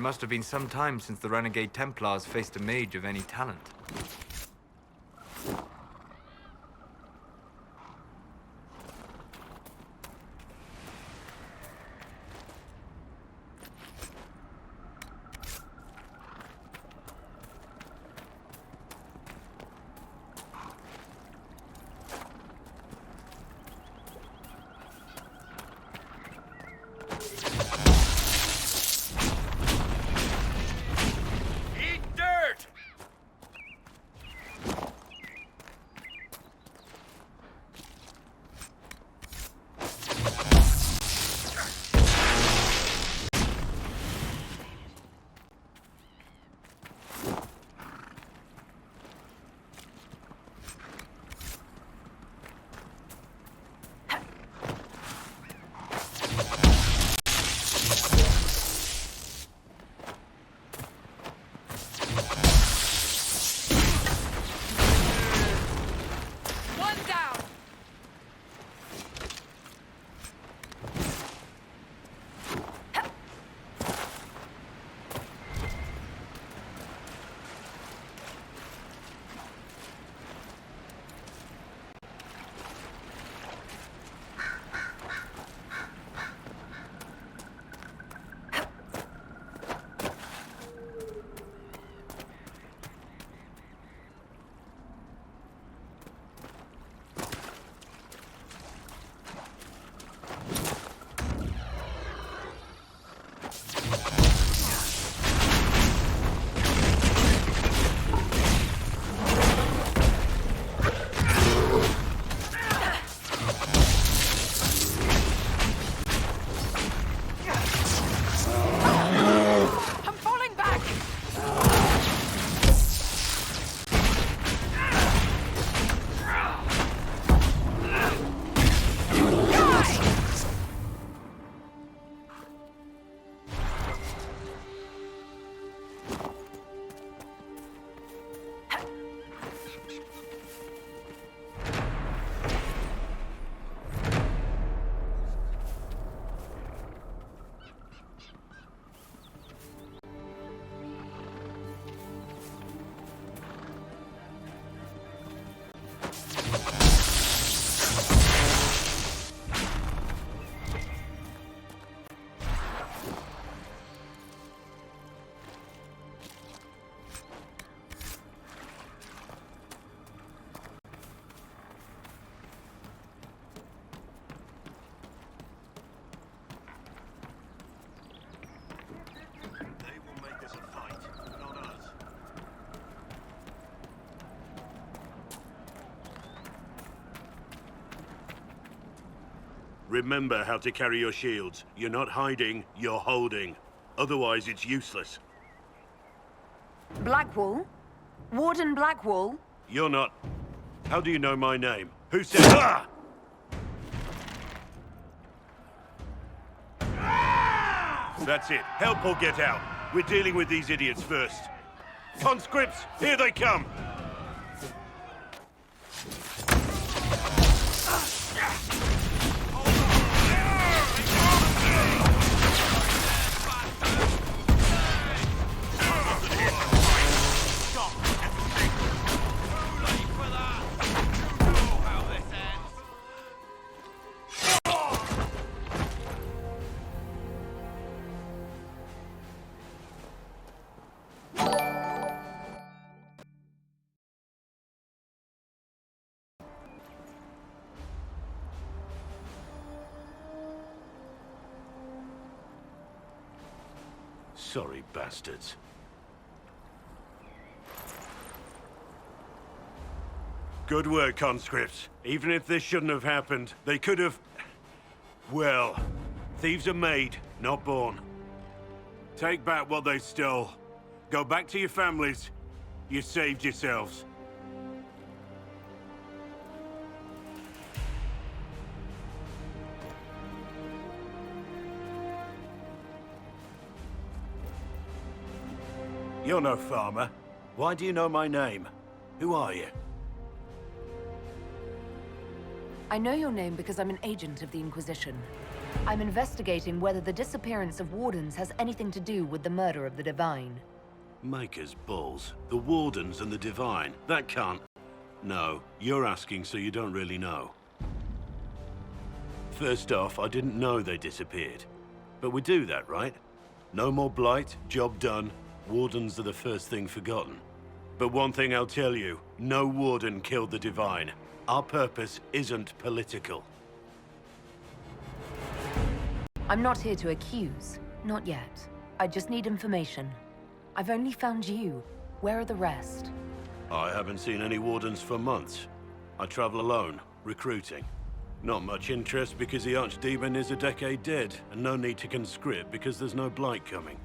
must have been some time since the Renegade Templars faced a mage of any talent. Remember how to carry your shields. You're not hiding, you're holding. Otherwise, it's useless. Blackwall? Warden Blackwall? You're not... How do you know my name? Who said... Ah! That's it. Help or get out. We're dealing with these idiots first. Conscripts, here they come! Sorry, bastards. Good work, conscripts. Even if this shouldn't have happened, they could have... Well, thieves are made, not born. Take back what they stole. Go back to your families. You saved yourselves. You're no farmer. Why do you know my name? Who are you? I know your name because I'm an agent of the Inquisition. I'm investigating whether the disappearance of Wardens has anything to do with the murder of the Divine. Maker's balls. The Wardens and the Divine. That can't... No, you're asking so you don't really know. First off, I didn't know they disappeared. But we do that, right? No more blight, job done. Wardens are the first thing forgotten. But one thing I'll tell you, no Warden killed the Divine. Our purpose isn't political. I'm not here to accuse. Not yet. I just need information. I've only found you. Where are the rest? I haven't seen any Wardens for months. I travel alone, recruiting. Not much interest because the Archdemon is a decade dead, and no need to conscript because there's no blight coming.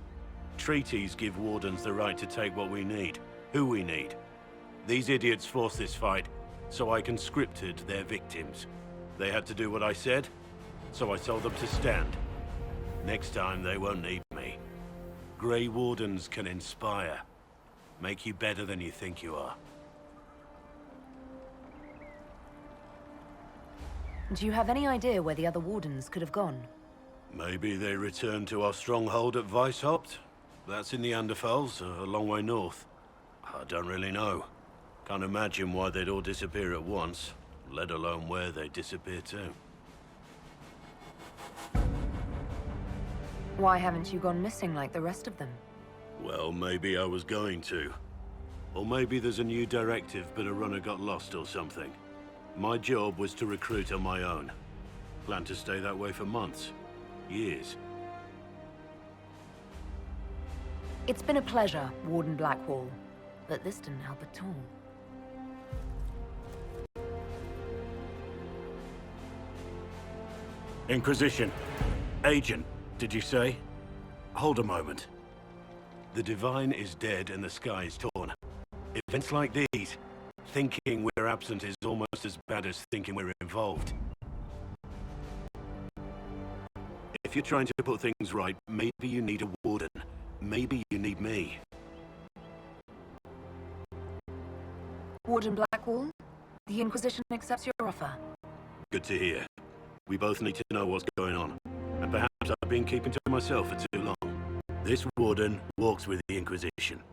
Treaties give Wardens the right to take what we need, who we need. These idiots forced this fight, so I conscripted their victims. They had to do what I said, so I told them to stand. Next time they won't need me. Grey Wardens can inspire. Make you better than you think you are. Do you have any idea where the other Wardens could have gone? Maybe they returned to our stronghold at Weishaupt? That's in the Anderfels, a long way north. I don't really know. Can't imagine why they'd all disappear at once, let alone where they'd disappear to. Why haven't you gone missing like the rest of them? Well, maybe I was going to. Or maybe there's a new directive, but a runner got lost or something. My job was to recruit on my own. Plan to stay that way for months. Years. It's been a pleasure, Warden Blackwall. But this didn't help at all. Inquisition. Agent, did you say? Hold a moment. The Divine is dead and the sky is torn. Events like these, thinking we're absent is almost as bad as thinking we're involved. If you're trying to put things right, maybe you need a Warden. Maybe you need me. Warden Blackwall, the Inquisition accepts your offer. Good to hear. We both need to know what's going on. And perhaps I've been keeping to myself for too long. This Warden walks with the Inquisition.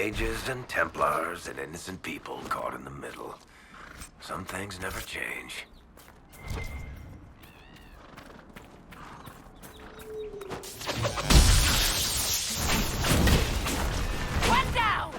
Mages and Templars and innocent people caught in the middle. Some things never change. One down!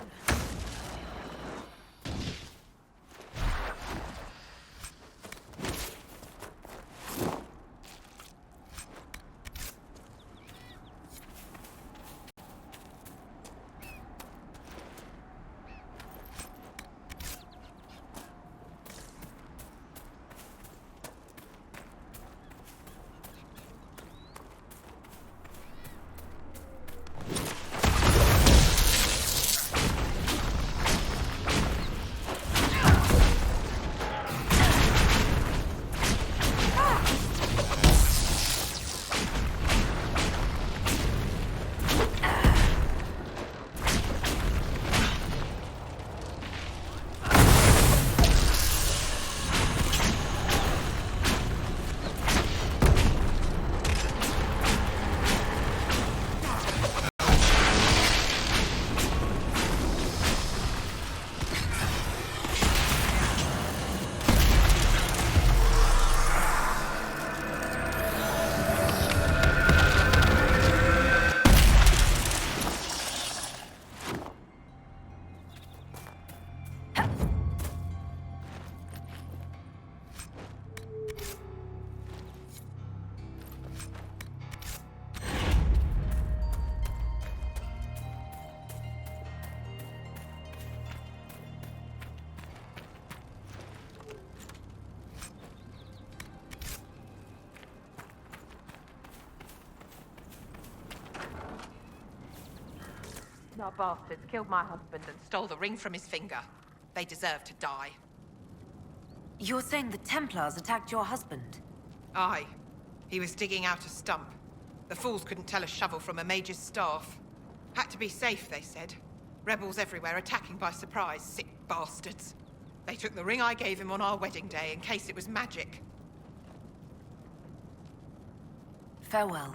Our bastards killed my husband and stole the ring from his finger. They deserve to die. You're saying the Templars attacked your husband? Aye. He was digging out a stump. The fools couldn't tell a shovel from a mage's staff. Had to be safe, they said. Rebels everywhere attacking by surprise, sick bastards. They took the ring I gave him on our wedding day in case it was magic. Farewell.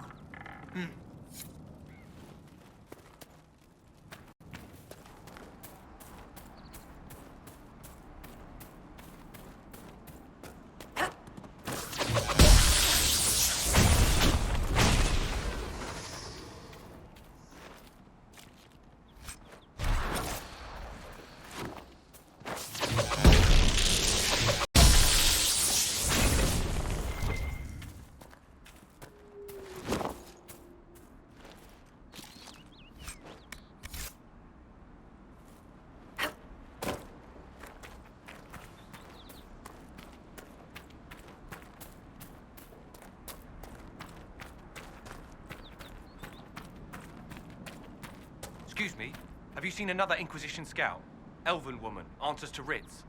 Excuse me, have you seen another Inquisition scout? Elven woman, answers to writs.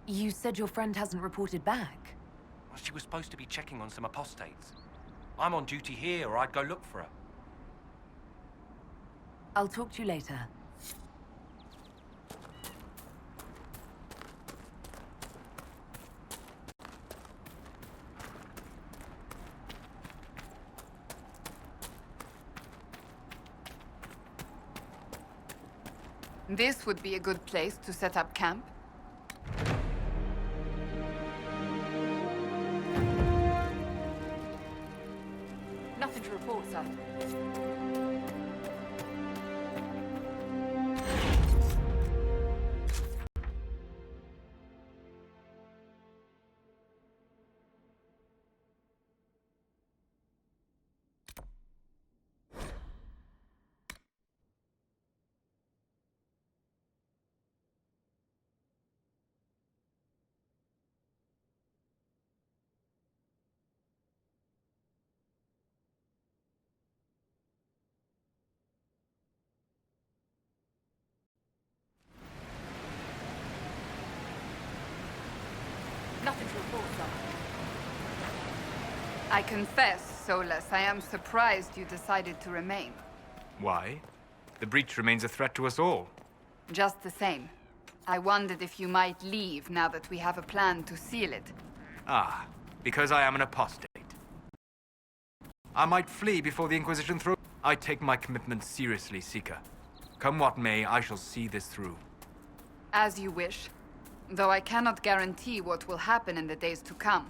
You said your friend hasn't reported back. Well, she was supposed to be checking on some apostates. I'm on duty here, or I'd go look for her. I'll talk to you later. This would be a good place to set up camp. Nothing to report, sir. Nothing to report, sir. I confess, Solus, I am surprised you decided to remain. Why? The breach remains a threat to us all. Just the same. I wondered if you might leave now that we have a plan to seal it. Ah, because I am an apostate. I might flee before the Inquisition throws... I take my commitment seriously, Seeker. Come what may, I shall see this through. As you wish. Though I cannot guarantee what will happen in the days to come.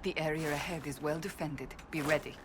The area ahead is well defended. Be ready.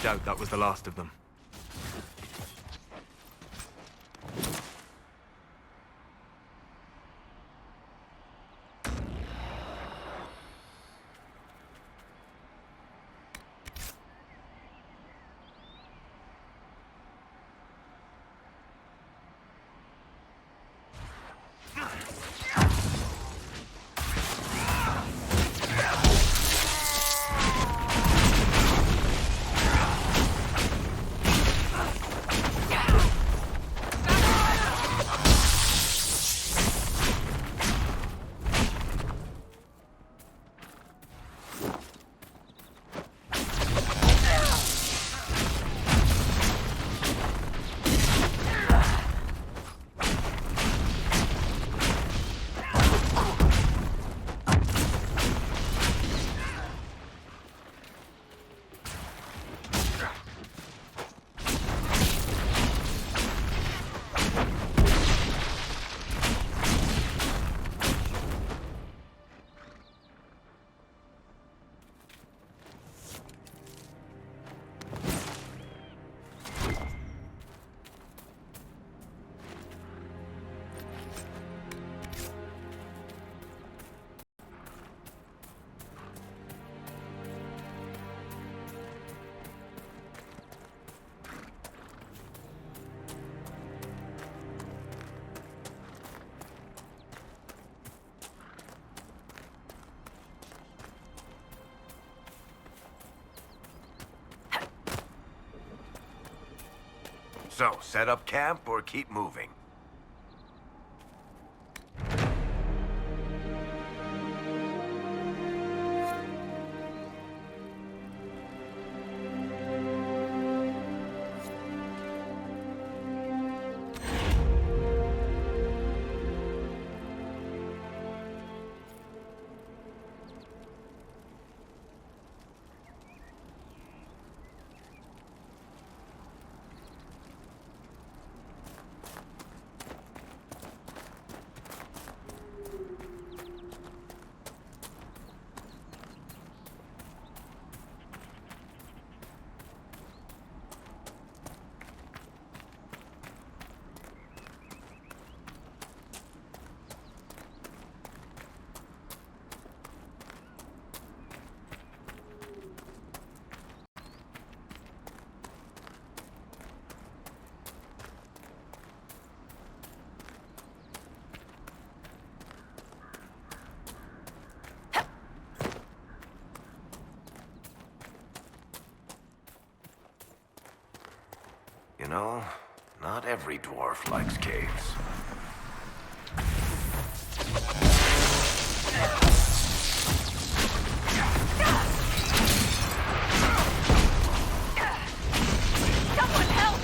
doubt that was the last of them. So, set up camp or keep moving? You know, not every dwarf likes caves. Someone help!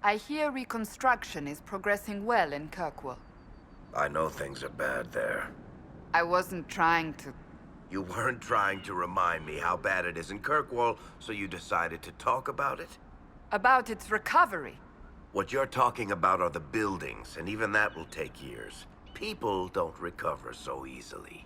I hear reconstruction is progressing well in Kirkwall. I know things are bad there. I wasn't trying to... You weren't trying to remind me how bad it is in Kirkwall, so you decided to talk about it? About its recovery. What you're talking about are the buildings, and even that will take years. People don't recover so easily.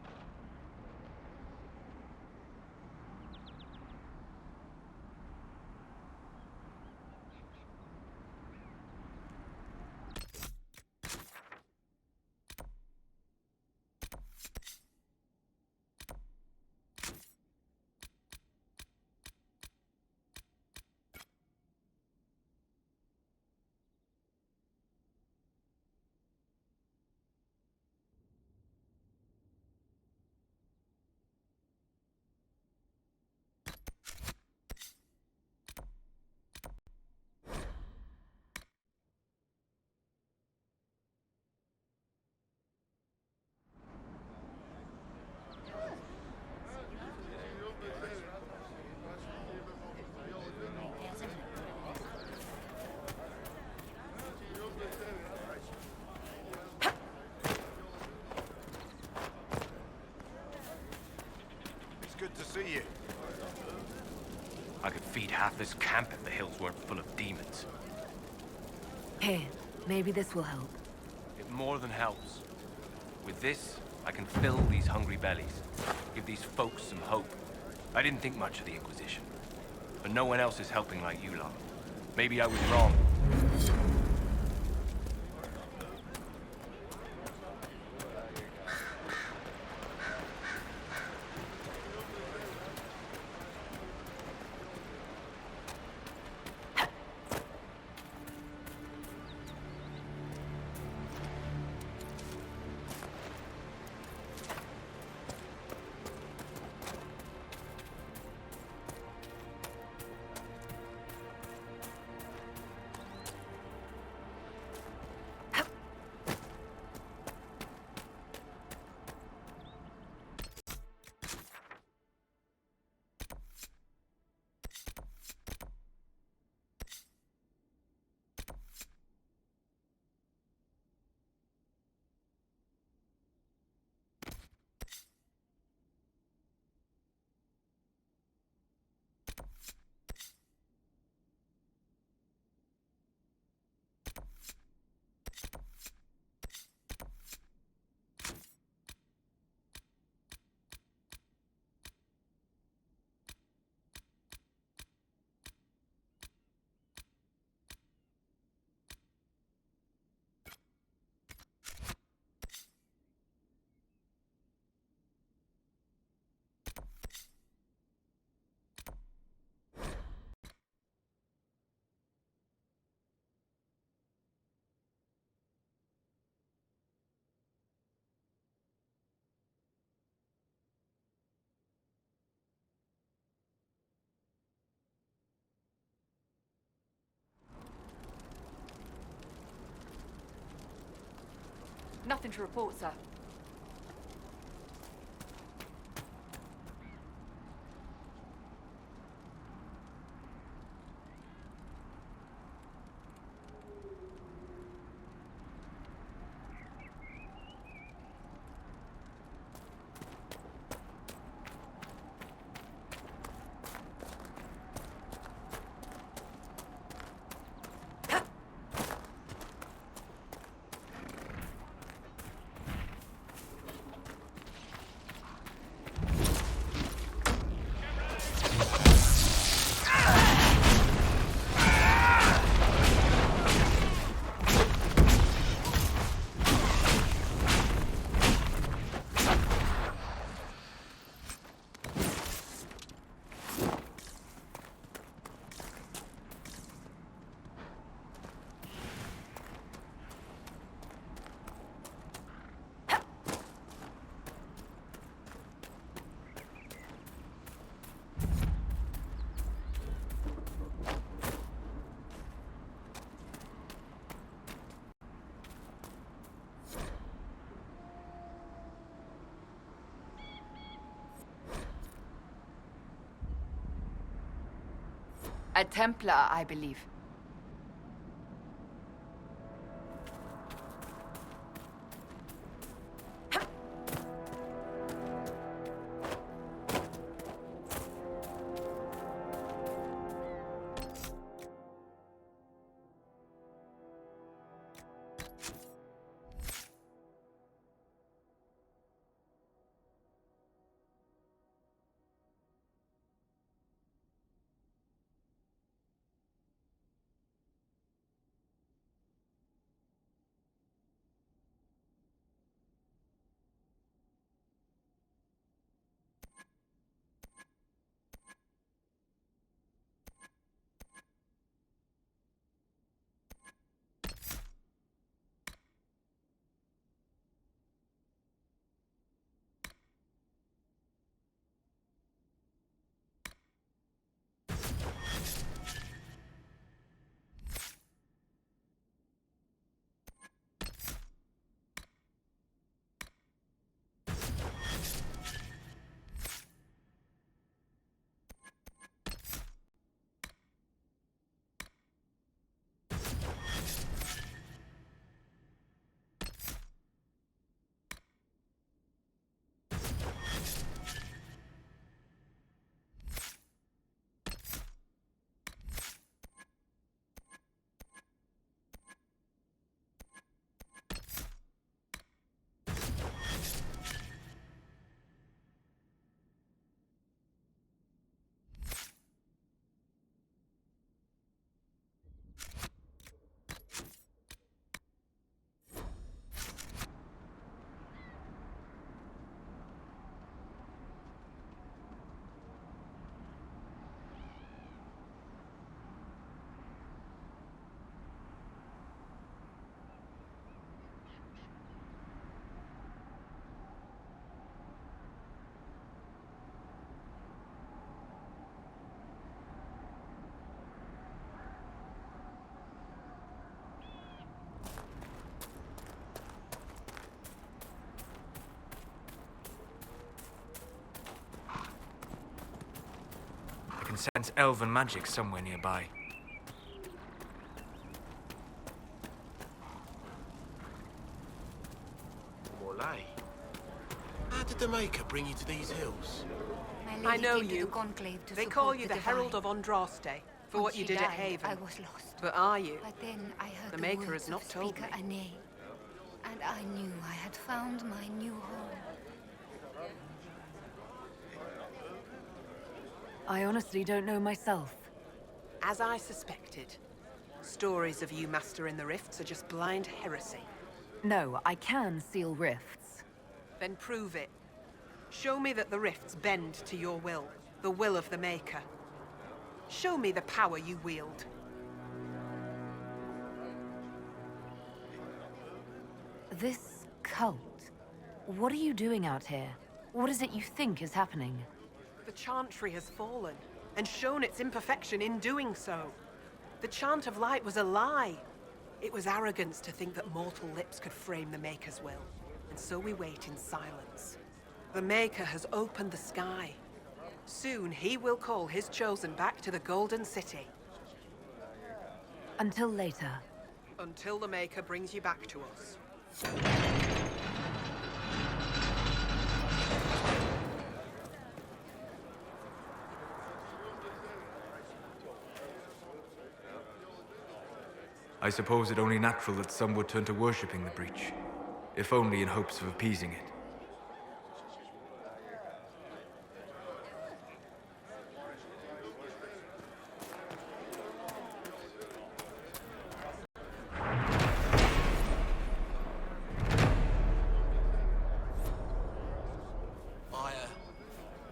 feed half this camp if the hills weren't full of demons. Here, maybe this will help. It more than helps. With this, I can fill these hungry bellies, give these folks some hope. I didn't think much of the Inquisition, but no one else is helping like you lot. Maybe I was wrong. Nothing to report, sir. A Templar, I believe. can sense elven magic somewhere nearby. Morley, how did the Maker bring you to these hills? I know you. They call you the Herald of Andraste for what you did at Haven. I was lost. But are you? But then I heard The the Maker words has not of told Speaker me. Ane, and I knew I had found my new home. I honestly don't know myself. As I suspected. Stories of you mastering the rifts are just blind heresy. No, I can seal rifts. Then prove it. Show me that the rifts bend to your will, the will of the Maker. Show me the power you wield. This cult. What are you doing out here? What is it you think is happening? The Chantry has fallen, and shown its imperfection in doing so. The Chant of Light was a lie. It was arrogance to think that mortal lips could frame the Maker's will, and so we wait in silence. The Maker has opened the sky. Soon he will call his chosen back to the Golden City. Until later. Until the Maker brings you back to us. I suppose it only natural that some would turn to worshipping the breach, if only in hopes of appeasing it.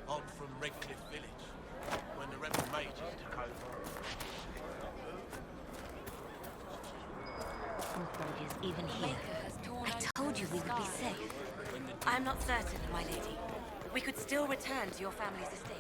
I'm from Redcliffe Village, when the rebel mages took over. Is even here. I told you we would be safe. I'm not certain, my lady. We could still return to your family's estate.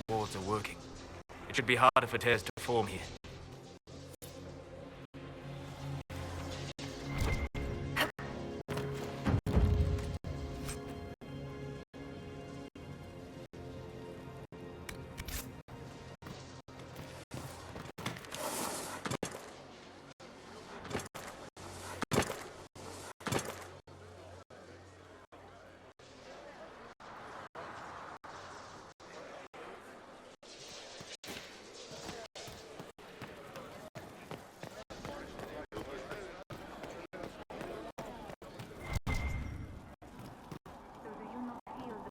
The wards are working. It should be harder for tears to form here.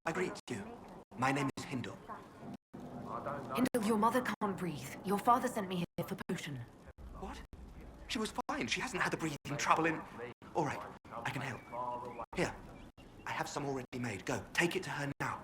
I greet you. My name is Hindle. Hindle, your mother can't breathe. Your father sent me here for potion. What? She was fine. She hasn't had the breathing trouble in... All right, I can help. Here, I have some already made. Go, take it to her now.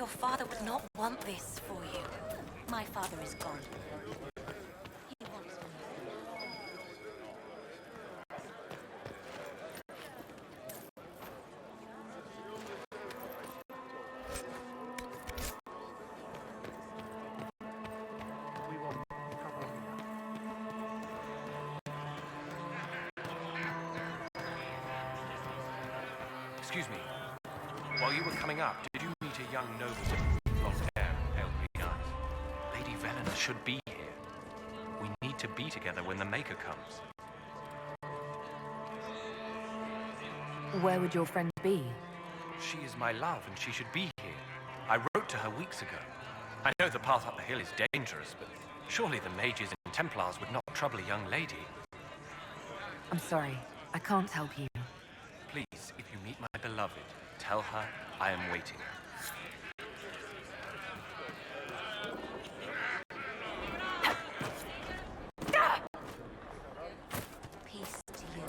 father would not want this for you. My father is gone. He wants me. Excuse me. While you were coming up, did you meet a young nobleman with blonde hair and pale green eyes? Lady Velena should be here. We need to be together when the Maker comes. Where would your friend be? She is my love, and she should be here. I wrote to her weeks ago. I know the path up the hill is dangerous, but surely the mages and Templars would not trouble a young lady. I'm sorry. I can't help you. Please, if you meet my beloved, tell her I am waiting. Peace to you.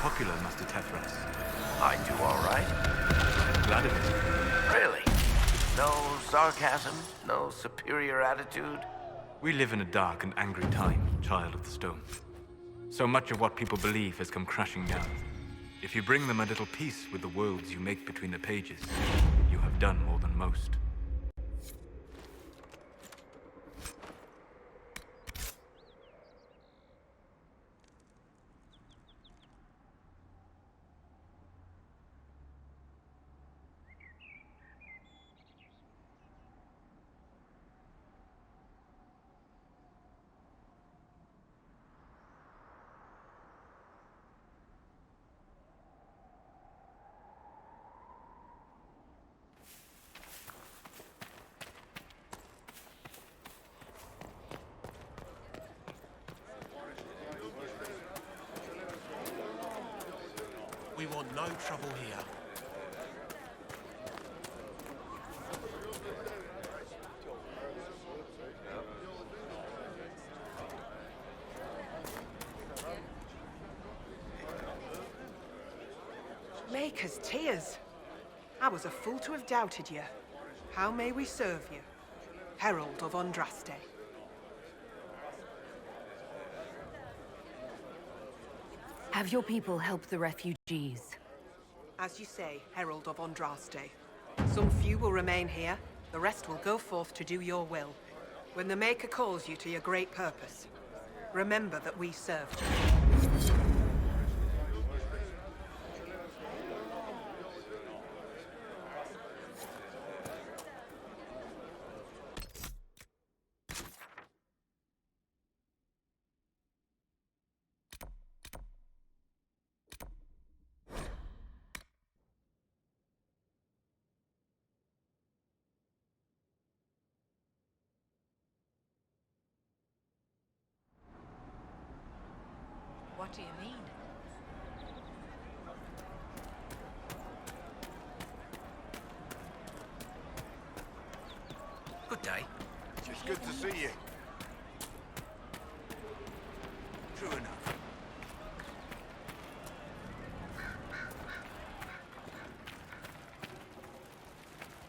Popular, Master Tethras. I do all right. I'm glad of it. Really? No sarcasm? No superior attitude? We live in a dark and angry time, Child of the Stone. So much of what people believe has come crashing down. If you bring them a little peace with the worlds you make between the pages, you have done more than most. We want no trouble here. Maker's tears. I was a fool to have doubted you. How may we serve you? Herald of Andraste. Have your people help the refugees. As you say, Herald of Andraste. Some few will remain here, the rest will go forth to do your will. When the Maker calls you to your great purpose, remember that we served you. What do you mean? Good day. It's good to see you. True enough.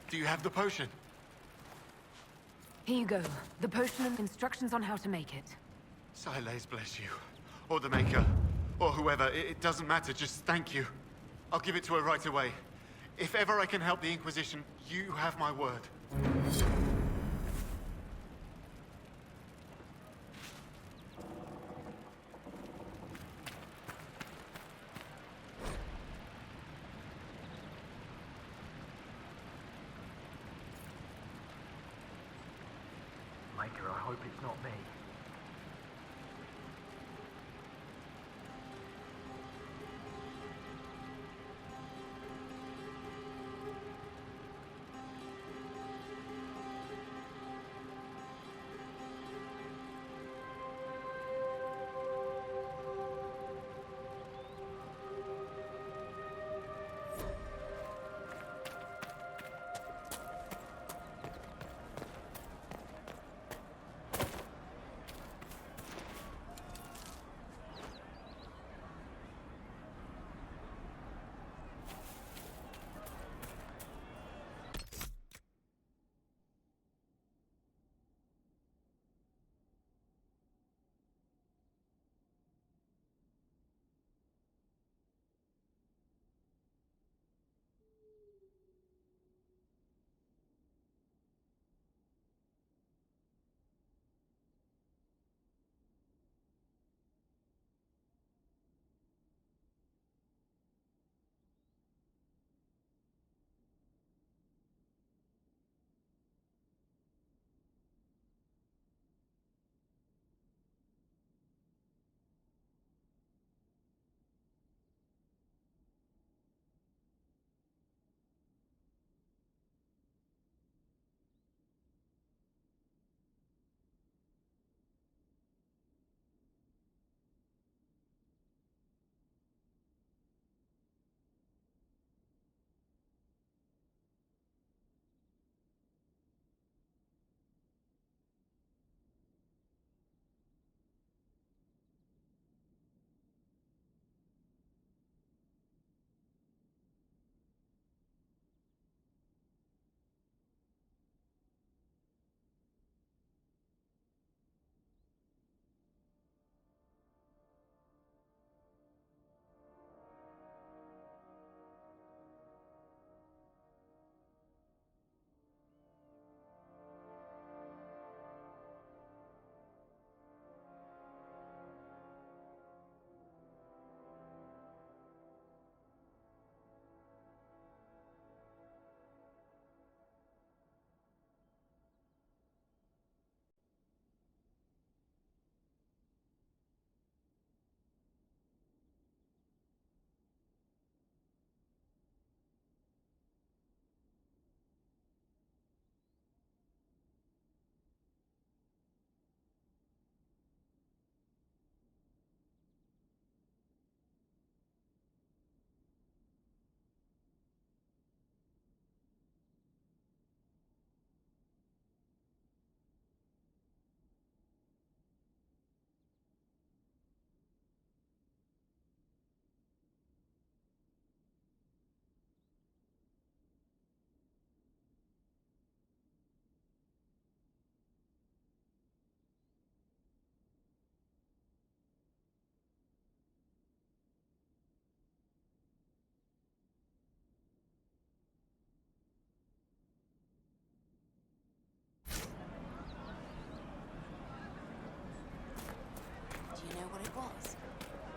Do you have the potion? Here you go. The potion and instructions on how to make it. Silas bless you. Or the Maker. Or whoever. It doesn't matter. Just thank you. I'll give it to her right away. If ever I can help the Inquisition, you have my word. hope it's not me.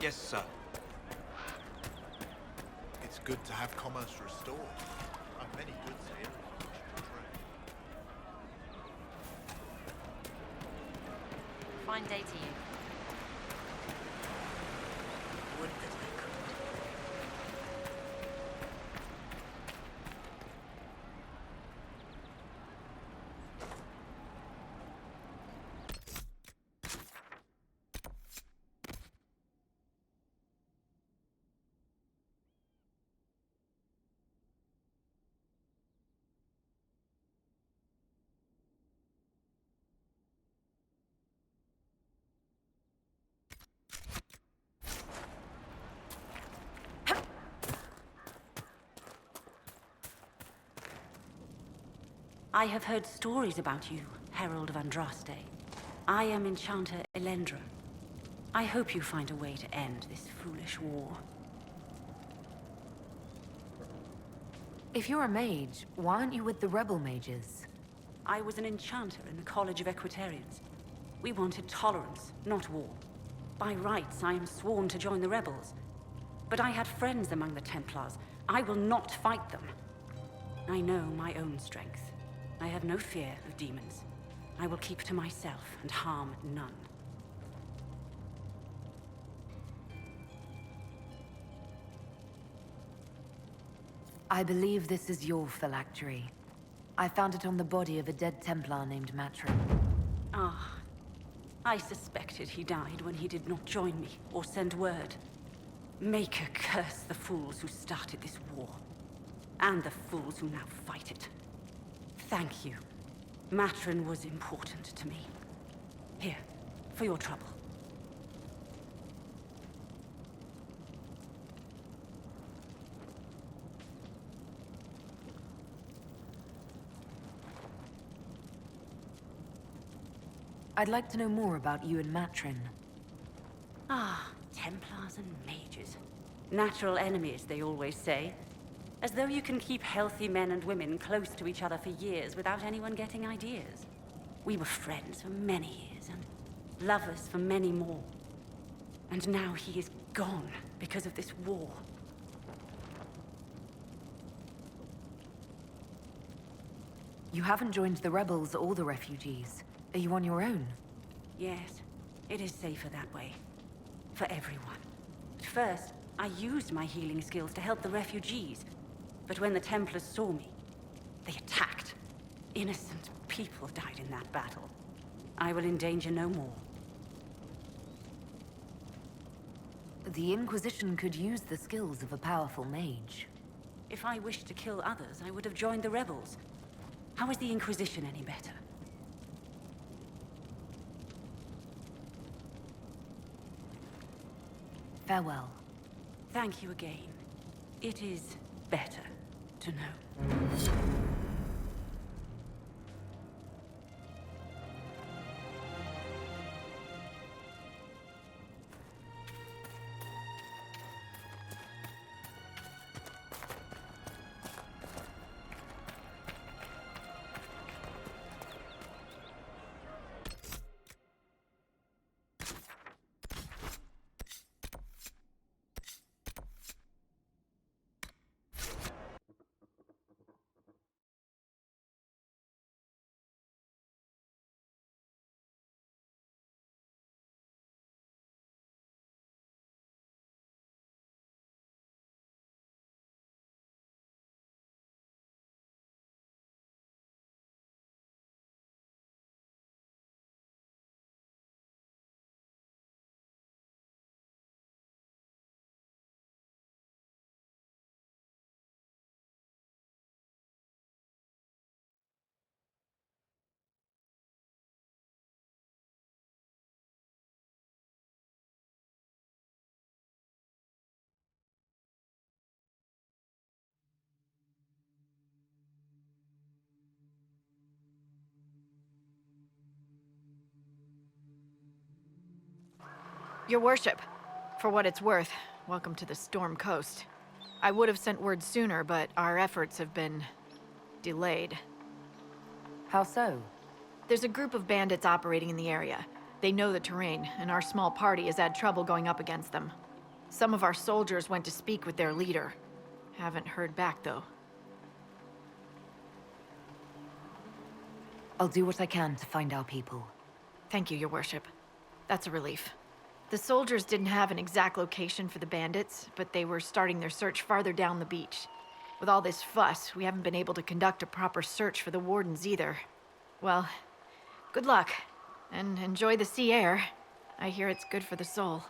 Yes, sir. It's good to have commerce restored. I've many goods here on which to trade. Fine day to you. Would that I could. I have heard stories about you, Herald of Andraste. I am Enchanter Elendra. I hope you find a way to end this foolish war. If you're a mage, why aren't you with the rebel mages? I was an enchanter in the College of Equitarians. We wanted tolerance, not war. By rights, I am sworn to join the rebels. But I had friends among the Templars. I will not fight them. I know my own strength. I have no fear of demons. I will keep to myself and harm none. I believe this is your phylactery. I found it on the body of a dead Templar named Matron. Ah. I suspected he died when he did not join me or send word. Maker curse the fools who started this war. And the fools who now fight it. Thank you. Matron was important to me. Here, for your trouble. I'd like to know more about you and Matron. Ah, Templars and mages. Natural enemies, they always say. As though you can keep healthy men and women close to each other for years without anyone getting ideas. We were friends for many years, and lovers for many more. And now he is gone because of this war. You haven't joined the rebels or the refugees. Are you on your own? Yes, it is safer that way. For everyone. At first, I used my healing skills to help the refugees. But when the Templars saw me, they attacked. Innocent people died in that battle. I will endanger no more. The Inquisition could use the skills of a powerful mage. If I wished to kill others, I would have joined the rebels. How is the Inquisition any better? Farewell. Thank you again. It is better to know. Your worship, for what it's worth, welcome to the Storm Coast. I would have sent word sooner, but our efforts have been delayed. How so? There's a group of bandits operating in the area. They know the terrain, and our small party has had trouble going up against them. Some of our soldiers went to speak with their leader. Haven't heard back, though. I'll do what I can to find our people. Thank you, your worship. That's a relief. The soldiers didn't have an exact location for the bandits, but they were starting their search farther down the beach. With all this fuss, we haven't been able to conduct a proper search for the wardens either. Well, good luck, and enjoy the sea air. I hear it's good for the soul.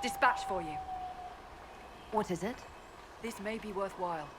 Dispatch for you. What is it? This may be worthwhile.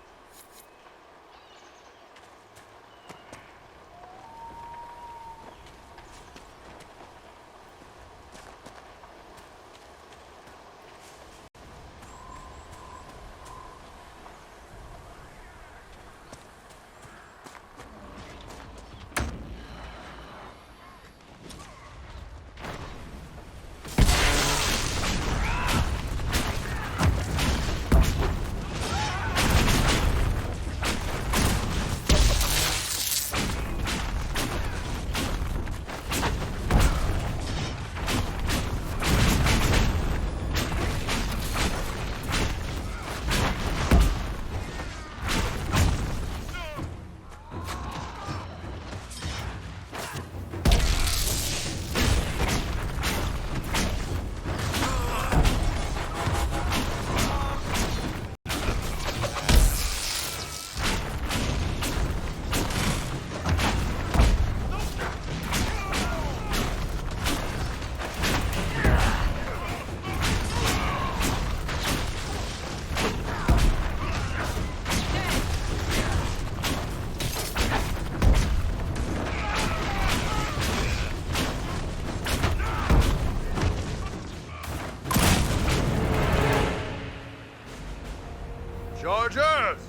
Soldiers!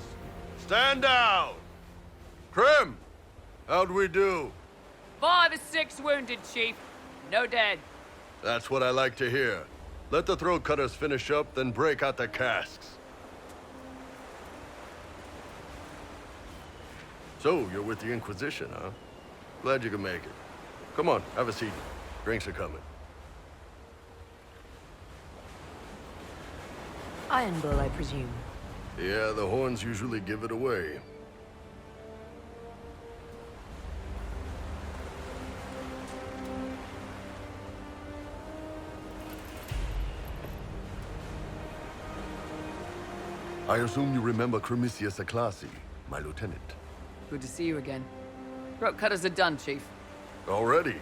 Stand down! Krim! How'd we do? 5 or 6 wounded, Chief. No dead. That's what I like to hear. Let the throat cutters finish up, then break out the casks. So, you're with the Inquisition, huh? Glad you could make it. Come on, have a seat. Drinks are coming. Iron Bull, I presume. Yeah, the horns usually give it away. I assume you remember Cremisius Aclassi, my lieutenant. Good to see you again. Throat cutters are done, Chief. Already?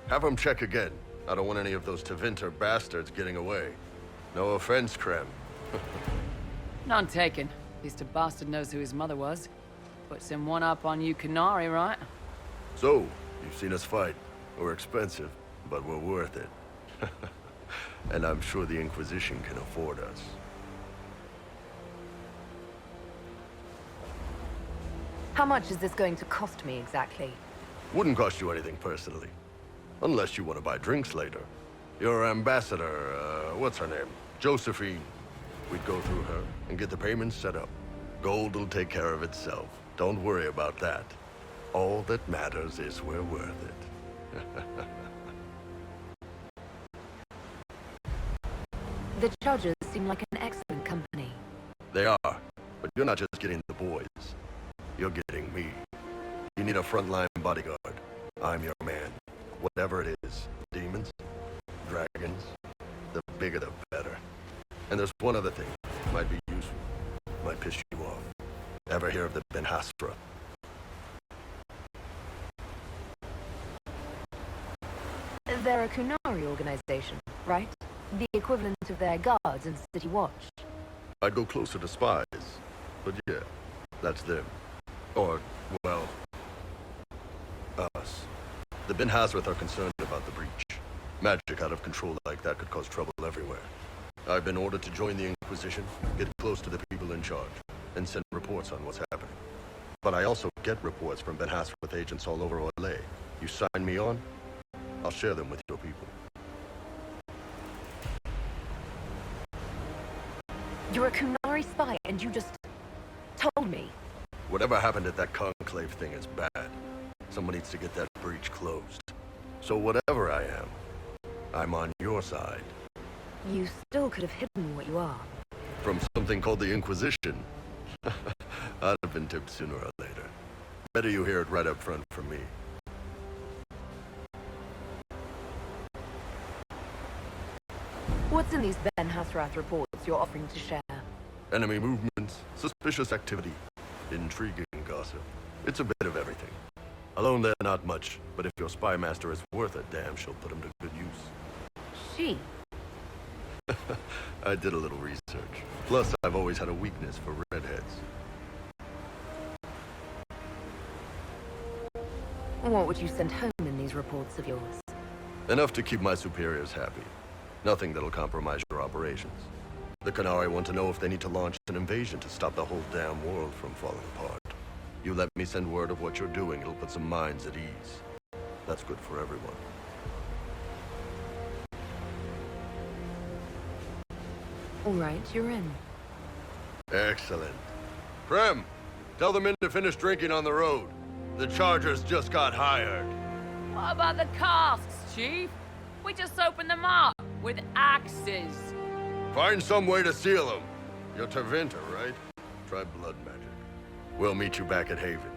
Have him check again. I don't want any of those Tevinter bastards getting away. No offense, Krem. None taken. At least a bastard knows who his mother was. Puts him one up on you Canary, right? So, you've seen us fight. We're expensive, but we're worth it. And I'm sure the Inquisition can afford us. How much is this going to cost me exactly? Wouldn't cost you anything personally. Unless you want to buy drinks later. Your ambassador, what's her name? Josephine. We'd go through her and get the payments set up. Gold will take care of itself. Don't worry about that. All that matters is we're worth it. The Chargers seem like an excellent company. They are, but you're not just getting the boys. You're getting me. You need a frontline bodyguard. I'm your man. Whatever it is. Demons, dragons, the bigger the better. And there's one other thing. Might be useful. Might piss you off. Ever hear of the Ben Hasra? They're a Kunari organization, right? The equivalent of their guards and City Watch. I'd go closer to spies. But yeah, that's them. Or, well, us. The Ben Hasrath are concerned about the breach. Magic out of control like that could cause trouble everywhere. I've been ordered to join the Inquisition, get close to the people in charge, and send reports on what's happening. But I also get reports from Ben Hasrath agents all over Orlais. You sign me on, I'll share them with your people. You're a Kunari spy, and you just told me. Whatever happened at that conclave thing is bad. Someone needs to get that breach closed. So whatever I am, I'm on your side. You still could have hidden what you are. From something called the Inquisition. I'd have been tipped sooner or later. Better you hear it right up front from me. What's in these Ben Hasrath reports you're offering to share? Enemy movements, suspicious activity, intriguing gossip. It's a bit of everything. Alone they're not much, but if your spy master is worth a damn, she'll put him to good use. She? I did a little research. Plus, I've always had a weakness for redheads. What would you send home in these reports of yours? Enough to keep my superiors happy. Nothing that'll compromise your operations. The Canari want to know if they need to launch an invasion to stop the whole damn world from falling apart. You let me send word of what you're doing, it'll put some minds at ease. That's good for everyone. All right, you're in. Excellent. Krem, tell the men to finish drinking on the road. The Chargers just got hired. What about the casks, Chief? We just opened them up with axes. Find some way to seal them. You're Tevinter, right? Try blood magic. We'll meet you back at Haven.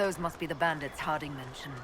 Those must be the bandits Harding mentioned.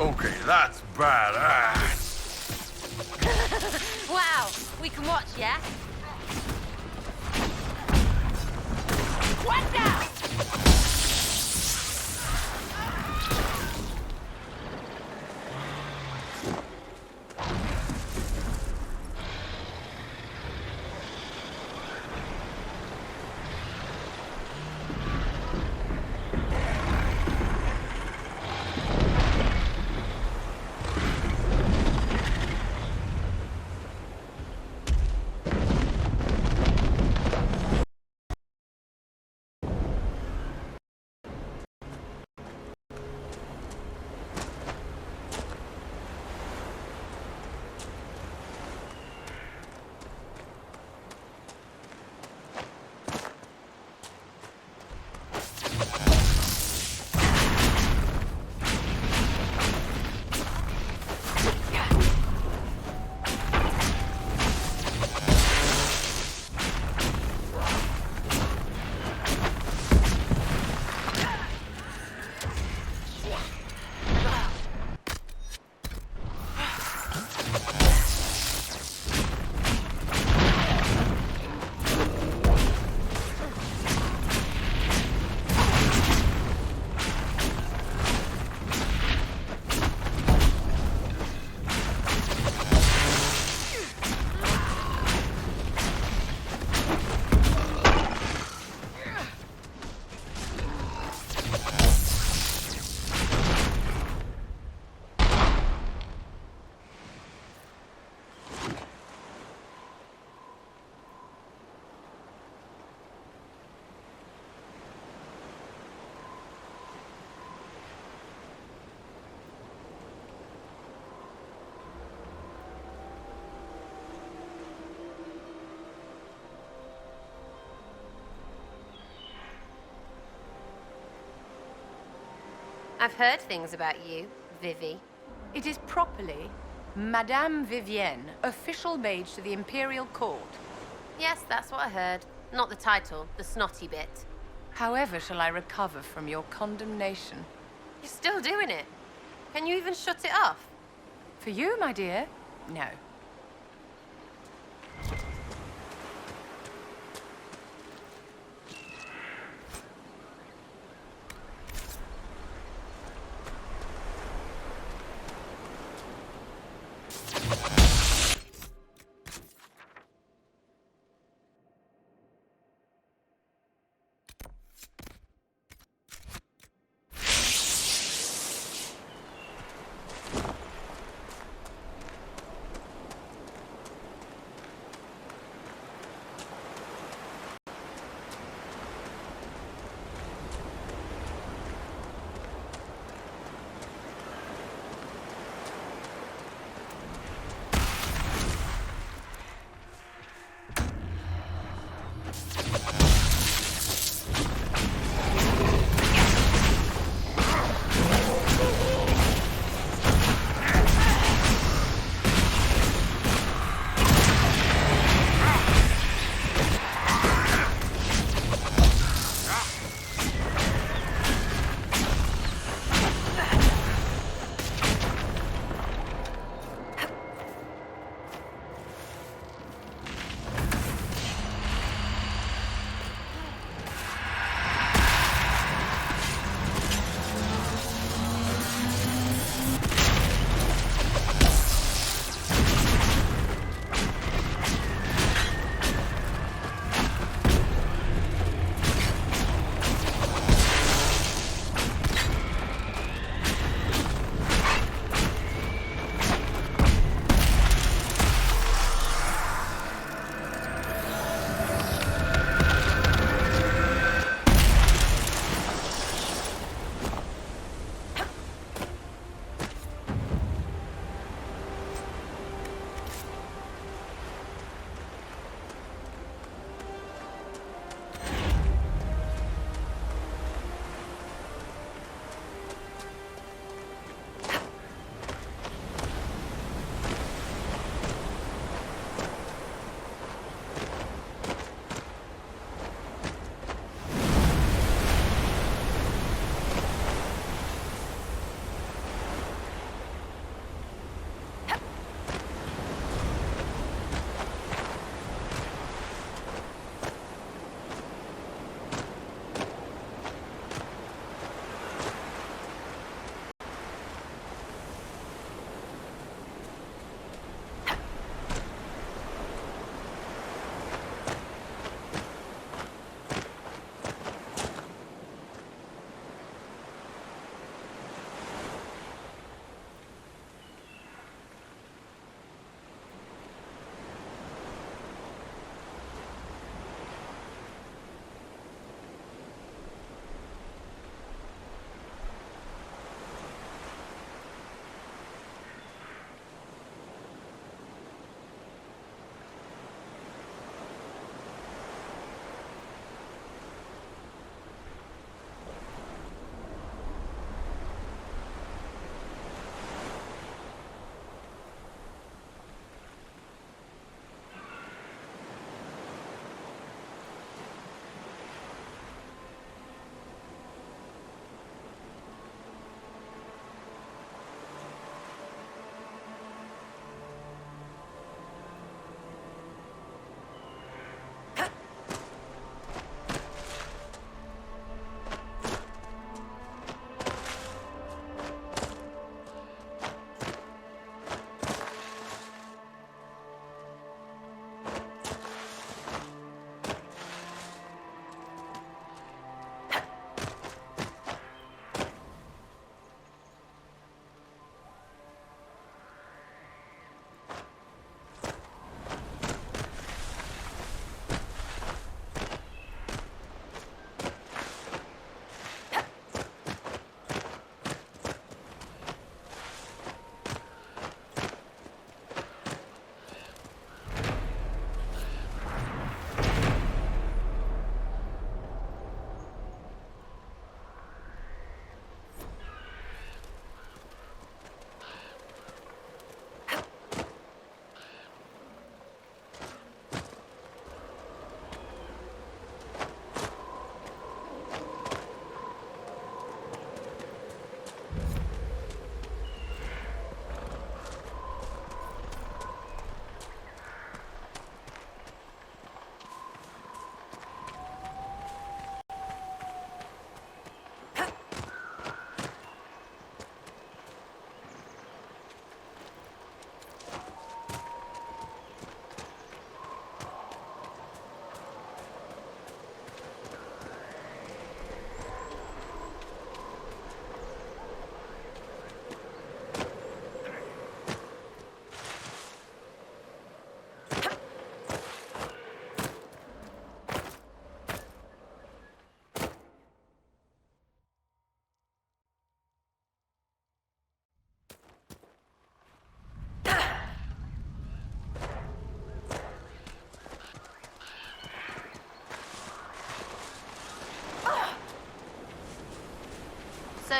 Okay, that's badass. Wow, we can watch, yeah? One down! I've heard things about you, Vivi. It is properly Madame Vivienne, official mage to the Imperial Court. Yes, that's what I heard. Not the title, the snotty bit. However shall I recover from your condemnation? You're still doing it. Can you even shut it off? For you, my dear, no.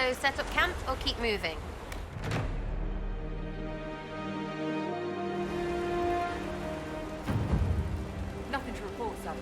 So set up camp or keep moving? Nothing to report, sir.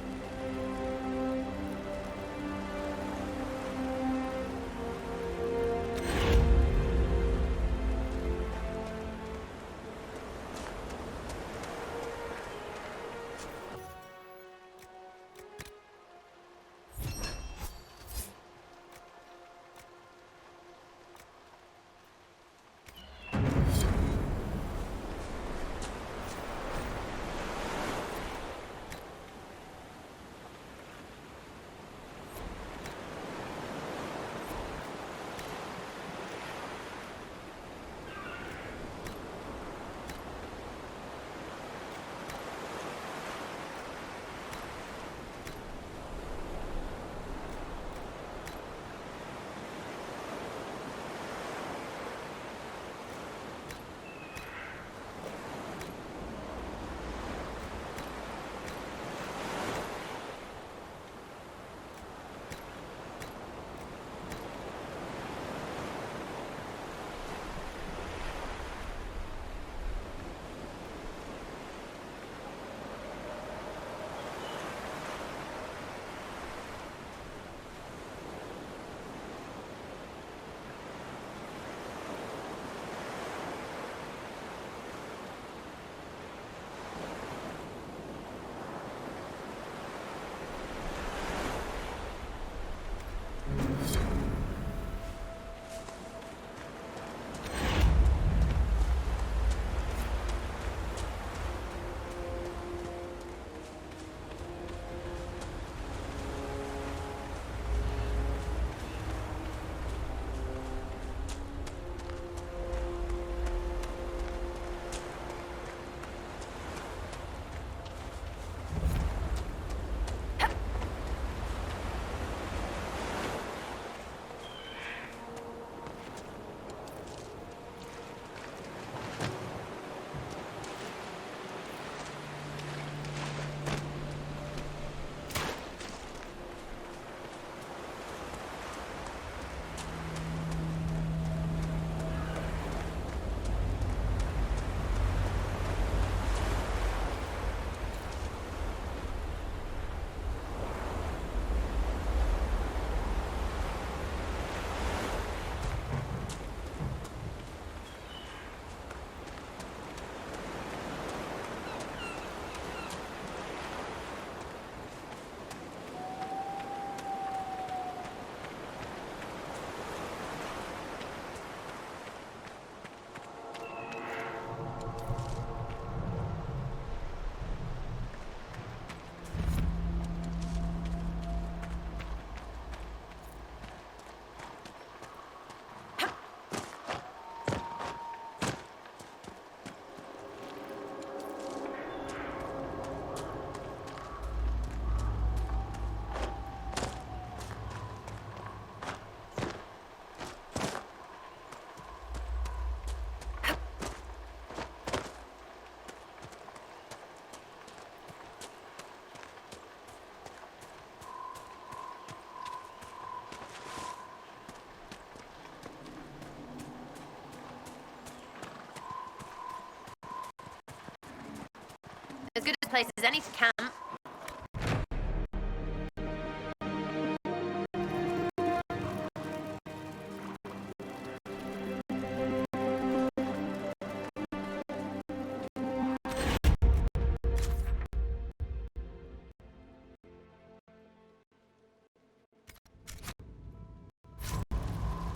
As good a place as any to camp.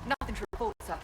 Nothing to report, sir.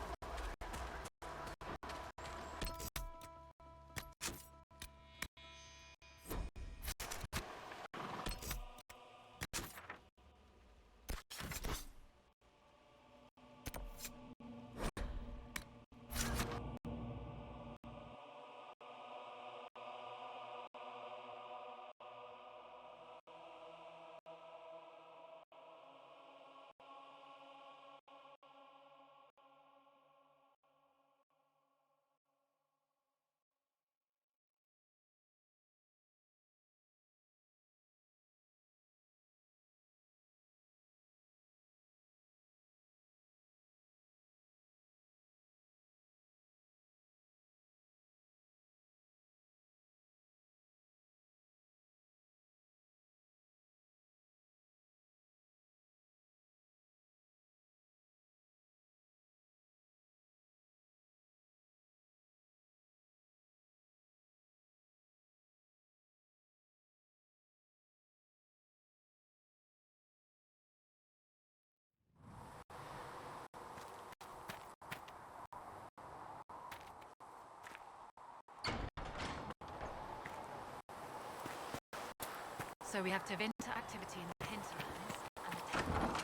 So we have Tevinter activity in the hinterlands and the Templars.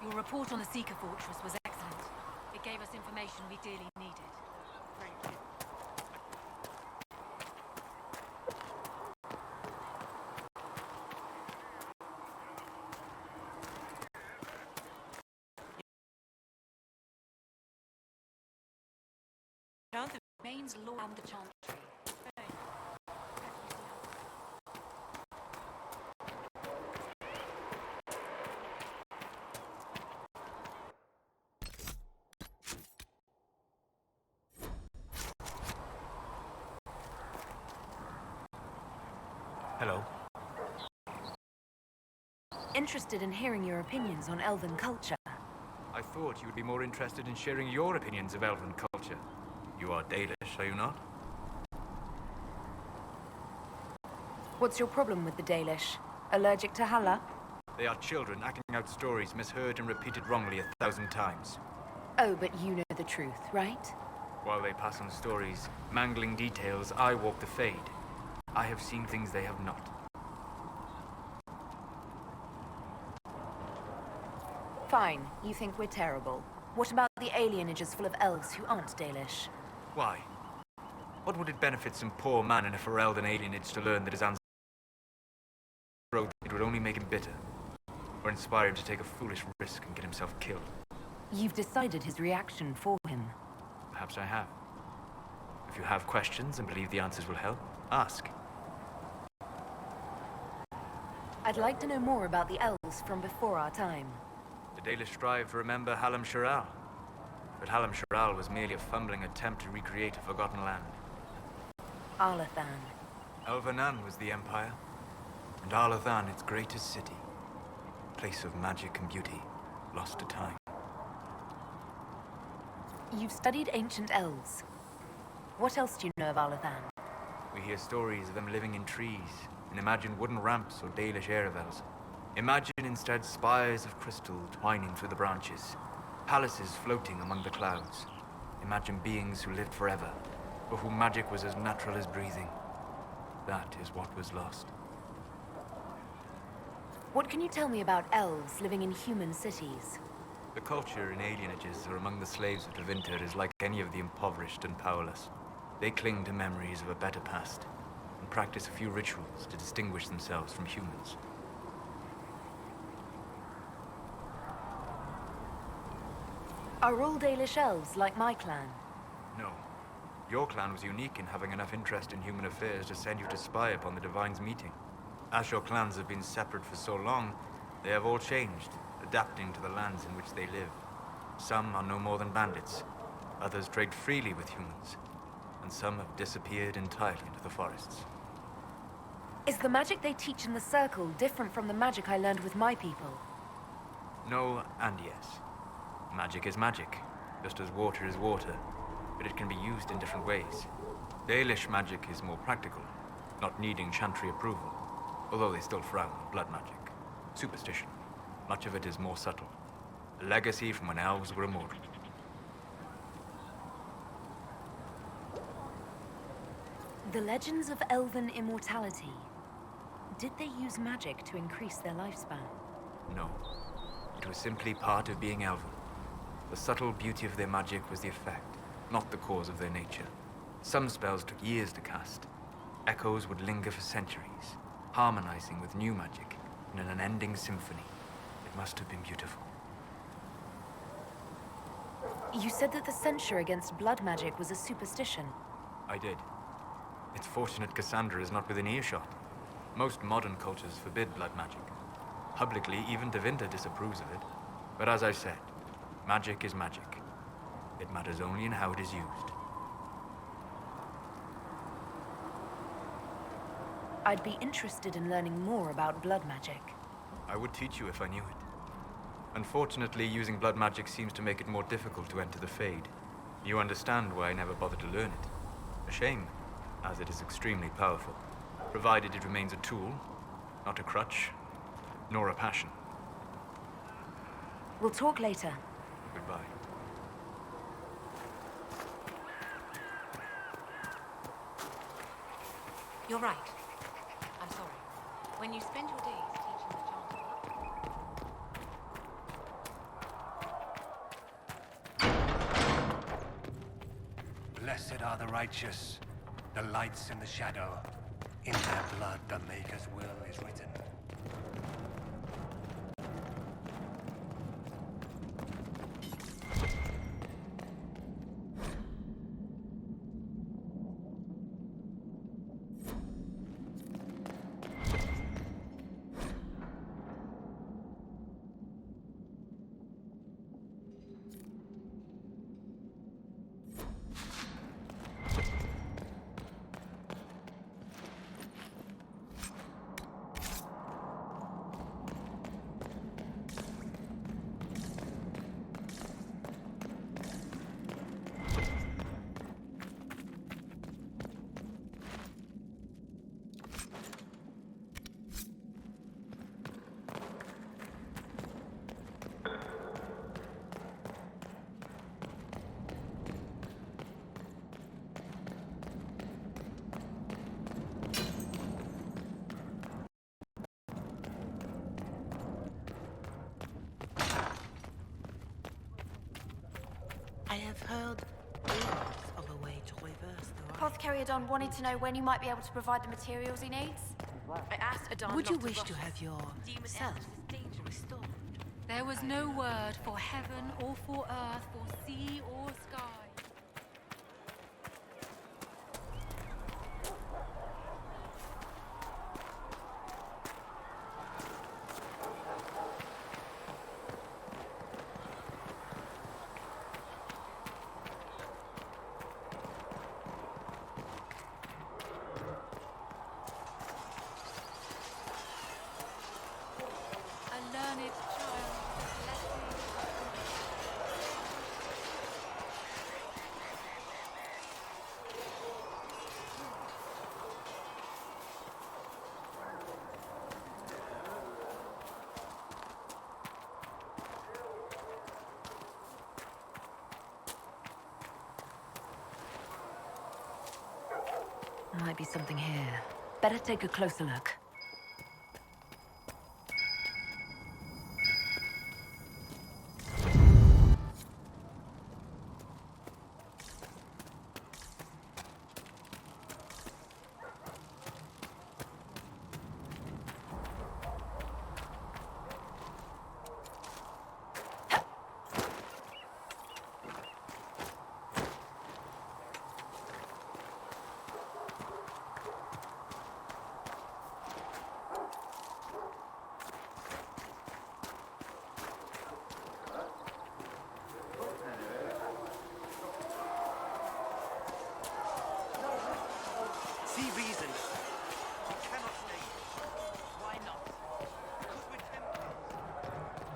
Your report on the Seeker Fortress was excellent. It gave us information we dearly needed. Thank you. The remains law and the chantry. Hello. Interested in hearing your opinions on elven culture. I thought you would be more interested in sharing your opinions of elven culture. You are Dalish, are you not? What's your problem with the Dalish? Allergic to Halla? They are children acting out stories misheard and repeated wrongly 1,000 times. Oh, but you know the truth, right? While they pass on stories, mangling details, I walk the Fade. I have seen things they have not. Fine, you think we're terrible. What about the alienages full of elves who aren't Dalish? Why? What would it benefit some poor man in a Ferelden alienage to learn that his ancestors wrote it would only make him bitter, or inspire him to take a foolish risk and get himself killed? You've decided his reaction for him. Perhaps I have. If you have questions and believe the answers will help, ask. I'd like to know more about the elves from before our time. The Dalish strive to remember Hallam Shiral. But Hallam Shiral was merely a fumbling attempt to recreate a forgotten land. Arlathan. Elvanan was the empire, and Arlathan its greatest city. Place of magic and beauty, lost to time. You've studied ancient elves. What else do you know of Arlathan? We hear stories of them living in trees, and imagine wooden ramps or Dalish Erebels. Imagine instead spires of crystal twining through the branches, palaces floating among the clouds. Imagine beings who lived forever, for whom magic was as natural as breathing. That is what was lost. What can you tell me about elves living in human cities? The culture in alienages or among the slaves of Tevinter is like any of the impoverished and powerless. They cling to memories of a better past, and practice a few rituals to distinguish themselves from humans. Are all Dalish elves like my clan? No. Your clan was unique in having enough interest in human affairs to send you to spy upon the Divine's meeting. As your clans have been separate for so long, they have all changed, adapting to the lands in which they live. Some are no more than bandits, others trade freely with humans, and some have disappeared entirely into the forests. Is the magic they teach in the Circle different from the magic I learned with my people? No and yes. Magic is magic, just as water is water, but it can be used in different ways. Dalish magic is more practical, not needing chantry approval, although they still frown on blood magic. Superstition. Much of it is more subtle. A legacy from when elves were immortal. The legends of elven immortality. Did they use magic to increase their lifespan? No. It was simply part of being elven. The subtle beauty of their magic was the effect, not the cause of their nature. Some spells took years to cast. Echoes would linger for centuries, harmonizing with new magic in an unending symphony. It must have been beautiful. You said that the censure against blood magic was a superstition. I did. It's fortunate Cassandra is not within earshot. Most modern cultures forbid blood magic. Publicly, even Tevinter disapproves of it. But as I said, magic is magic. It matters only in how it is used. I'd be interested in learning more about blood magic. I would teach you if I knew it. Unfortunately, using blood magic seems to make it more difficult to enter the Fade. You understand why I never bothered to learn it. A shame, as it is extremely powerful, provided it remains a tool, not a crutch, nor a passion. We'll talk later. Goodbye. You're right. I'm sorry. When you spend your days teaching the chant. Blessed are the righteous, the lights in the shadow. In their blood, the Maker's will is written. I have heard rumors of a way to reverse the right. Apothecary Adon wanted to know when you might be able to provide the materials he needs. I asked Adon Would you not wish rush to have your Demon self danger restored. There was no word for heaven or for earth, for sea or sky. A learned child, Might be something here. Better take a closer look. See reason. We cannot stay here. Why not? Because we're Templars.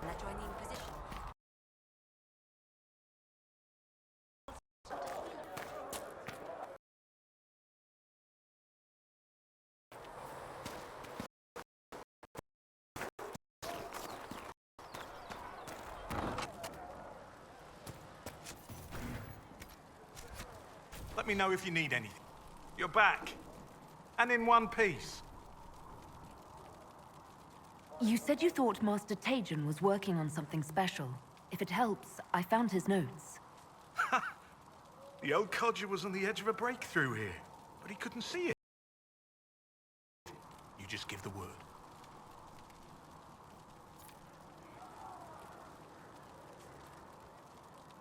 When I joined the Inquisition. Let me know if you need anything. You're back. And in one piece. You said you thought Master Tajan was working on something special. If it helps, I found his notes. The old codger was on the edge of a breakthrough here, but he couldn't see it. You just give the word.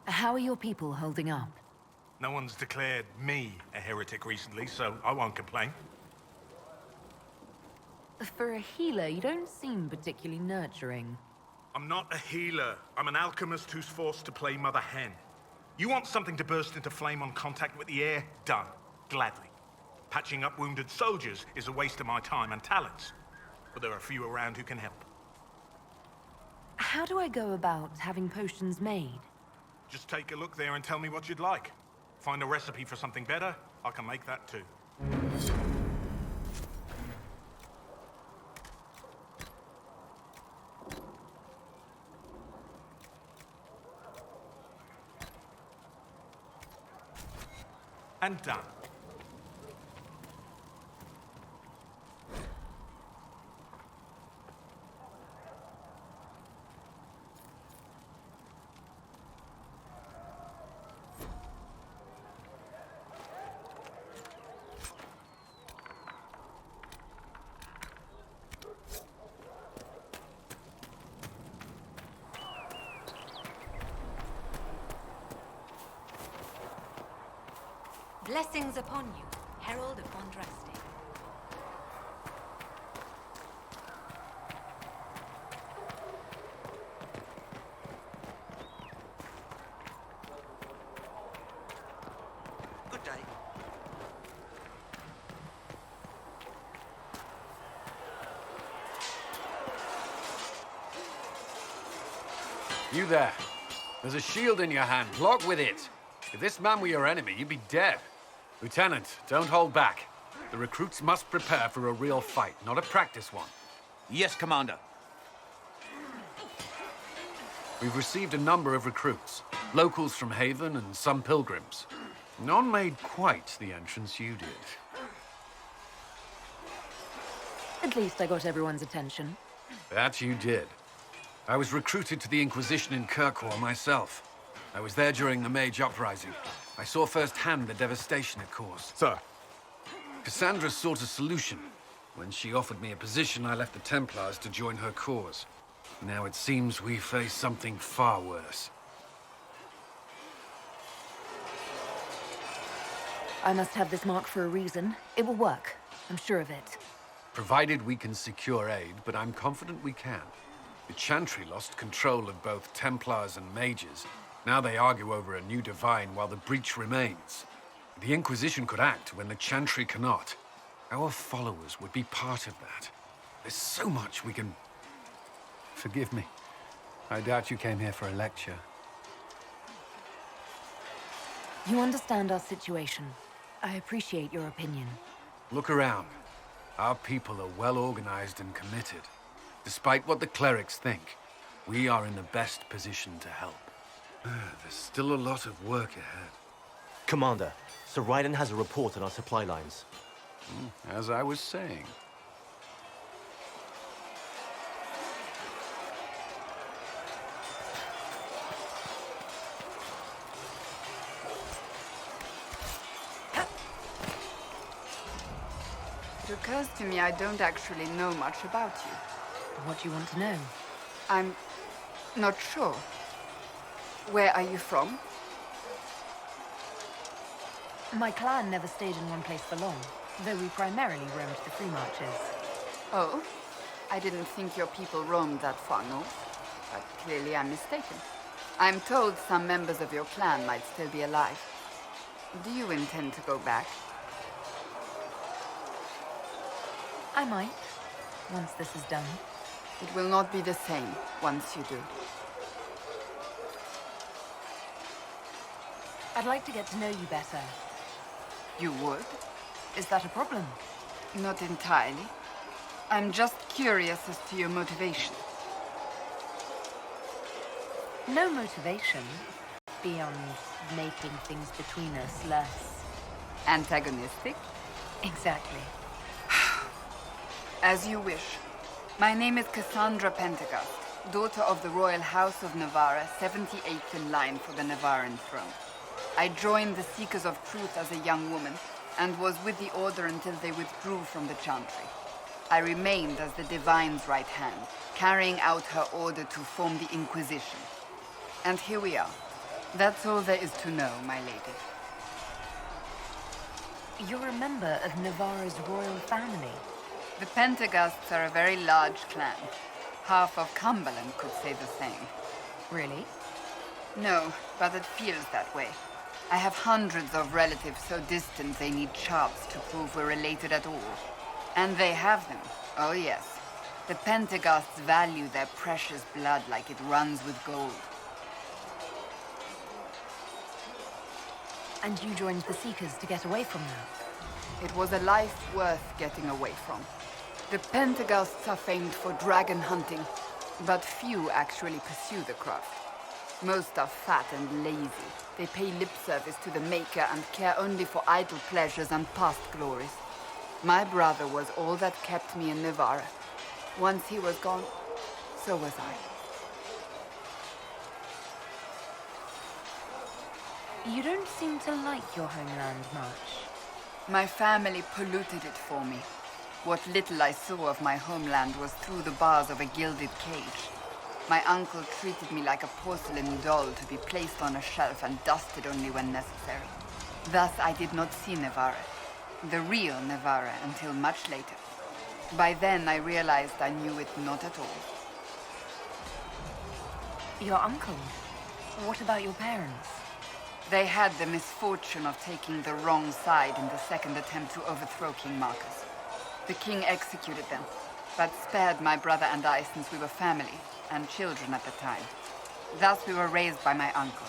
How are your people holding up? No one's declared me a heretic recently, so I won't complain. For a healer, you don't seem particularly nurturing. I'm not a healer. I'm an alchemist who's forced to play Mother Hen. You want something to burst into flame on contact with the air? Done. Gladly. Patching up wounded soldiers is a waste of my time and talents. But there are a few around who can help. How do I go about having potions made? Just take a look there and tell me what you'd like. Find a recipe for something better, I can make that too. And done. Blessings upon you, Herald of Andraste. Good day. You there. There's a shield in your hand. Block with it. If this man were your enemy, you'd be dead. Lieutenant, don't hold back. The recruits must prepare for a real fight, not a practice one. Yes, Commander. We've received a number of recruits. Locals from Haven and some pilgrims. None made quite the entrance you did. At least I got everyone's attention. That you did. I was recruited to the Inquisition in Kirkwall myself. I was there during the Mage Uprising. I saw firsthand the devastation it caused. Sir. Cassandra sought a solution. When she offered me a position, I left the Templars to join her cause. Now it seems we face something far worse. I must have this mark for a reason. It will work. I'm sure of it. Provided we can secure aid, but I'm confident we can. The Chantry lost control of both Templars and Mages. Now they argue over a new divine while the breach remains. The Inquisition could act when the Chantry cannot. Our followers would be part of that. There's so much we can... Forgive me. I doubt you came here for a lecture. You understand our situation. I appreciate your opinion. Look around. Our people are well organized and committed. Despite what the clerics think, we are in the best position to help. There's still a lot of work ahead. Commander, Sir Ryden has a report on our supply lines. As I was saying. It occurs to me I don't actually know much about you. What do you want to know? I'm not sure. Where are you from? My clan never stayed in one place for long, though we primarily roamed the free marches. Oh? I didn't think your people roamed that far north, but clearly I'm mistaken. I'm told some members of your clan might still be alive. Do you intend to go back? I might, once this is done. It will not be the same once you do. I'd like to get to know you better. You would? Is that a problem? Not entirely. I'm just curious as to your motivation. No motivation, beyond making things between us less... Antagonistic? Exactly. As you wish. My name is Cassandra Pentecost, daughter of the Royal House of Navarra, 78th in line for the Navarran throne. I joined the Seekers of Truth as a young woman, and was with the Order until they withdrew from the Chantry. I remained as the Divine's right hand, carrying out her order to form the Inquisition. And here we are. That's all there is to know, my lady. You're a member of Navarra's royal family. The Pentecosts are a very large clan. Half of Cumberland could say the same. Really? No, but it feels that way. I have hundreds of relatives so distant they need charts to prove we're related at all. And they have them. Oh yes. The Pentecosts value their precious blood like it runs with gold. And you joined the Seekers to get away from that? It was a life worth getting away from. The Pentaghasts are famed for dragon hunting, but few actually pursue the craft. Most are fat and lazy. They pay lip service to the Maker and care only for idle pleasures and past glories. My brother was all that kept me in Navarra. Once he was gone, so was I. You don't seem to like your homeland much. My family polluted it for me. What little I saw of my homeland was through the bars of a gilded cage. My uncle treated me like a porcelain doll to be placed on a shelf and dusted only when necessary. Thus I did not see Navarra, the real Navarra, until much later. By then I realized I knew it not at all. Your uncle? What about your parents? They had the misfortune of taking the wrong side in the second attempt to overthrow King Marcus. The king executed them, but spared my brother and I since we were family and children at the time. Thus we were raised by my uncle,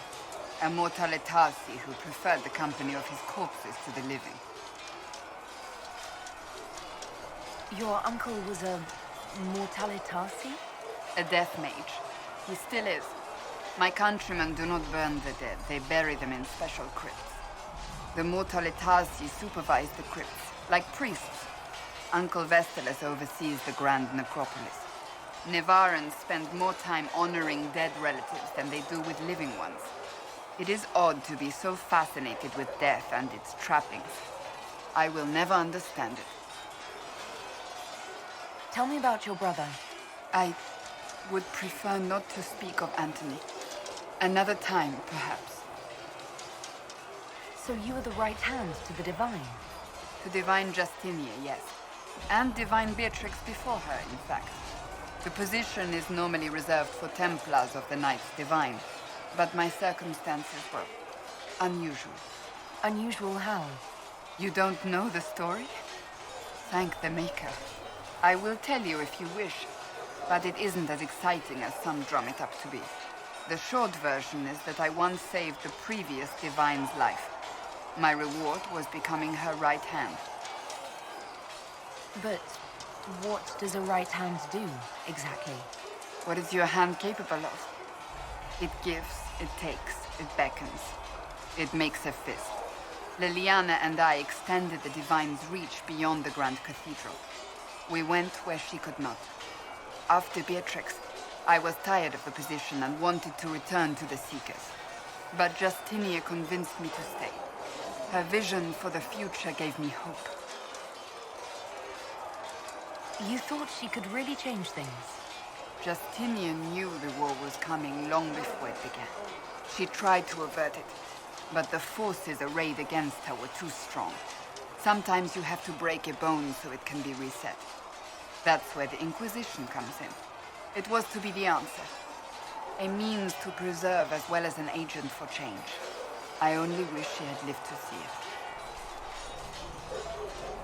a mortalitasi who preferred the company of his corpses to the living. Your uncle was a mortalitasi? A death mage. He still is. My countrymen do not burn the dead. They bury them in special crypts. The mortalitasi supervise the crypts, like priests. Uncle Vestalis oversees the grand necropolis. Navarrans spend more time honoring dead relatives than they do with living ones. It is odd to be so fascinated with death and its trappings. I will never understand it. Tell me about your brother. I would prefer not to speak of Anthony. Another time, perhaps. So you were the right hand to the Divine? To Divine Justinia, yes. And Divine Beatrix before her, in fact. The position is normally reserved for Templars of the Knights Divine, but my circumstances were unusual. Unusual how? You don't know the story? Thank the Maker. I will tell you if you wish, but it isn't as exciting as some drum it up to be. The short version is that I once saved the previous Divine's life. My reward was becoming her right hand. But what does a right hand do, exactly? What is your hand capable of? It gives, it takes, it beckons. It makes a fist. Liliana and I extended the Divine's reach beyond the Grand Cathedral. We went where she could not. After Beatrix, I was tired of the position and wanted to return to the Seekers. But Justinia convinced me to stay. Her vision for the future gave me hope. You thought she could really change things? Justinian knew the war was coming long before it began. She tried to avert it, but the forces arrayed against her were too strong. Sometimes you have to break a bone so it can be reset. That's where the Inquisition comes in. It was to be the answer. A means to preserve as well as an agent for change. I only wish she had lived to see it.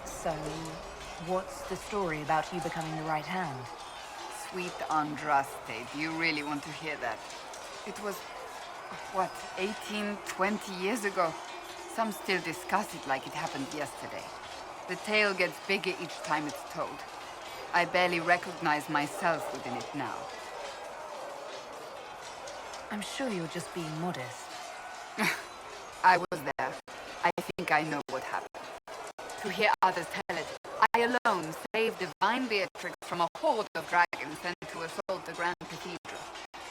So, what's the story about you becoming the right hand? Sweet Andraste, do you really want to hear that? It was, what, 18, 20 years ago? Some still discuss it like it happened yesterday. The tale gets bigger each time it's told. I barely recognize myself within it now. I'm sure you're just being modest. I was there. I think I know what happened. To hear others tell it, I alone saved Divine Beatrix from a horde of dragons sent to assault the Grand Cathedral.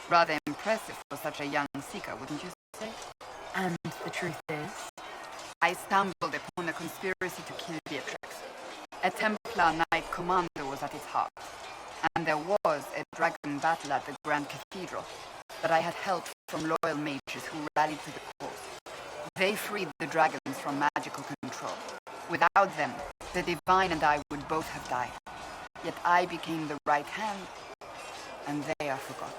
Rather impressive for such a young seeker, wouldn't you say? And the truth is? I stumbled upon a conspiracy to kill Beatrix. A Templar Knight Commander was at its heart. And there was a dragon battle at the Grand Cathedral. But I had help from loyal mages who rallied to the cause. They freed the dragons from magical control. Without them, the Divine and I would both have died. Yet I became the right hand, and they are forgotten.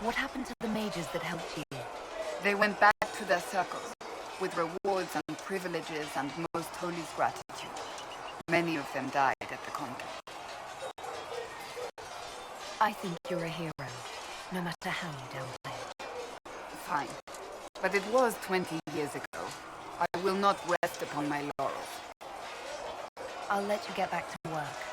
What happened to the mages that helped you? They went back to their circles, with rewards and privileges and most holy gratitude. Many of them died at the conflict. I think you're a hero, no matter how you downplay it. Fine. But it was 20 years ago. I will not rest upon my laurels. I'll let you get back to work.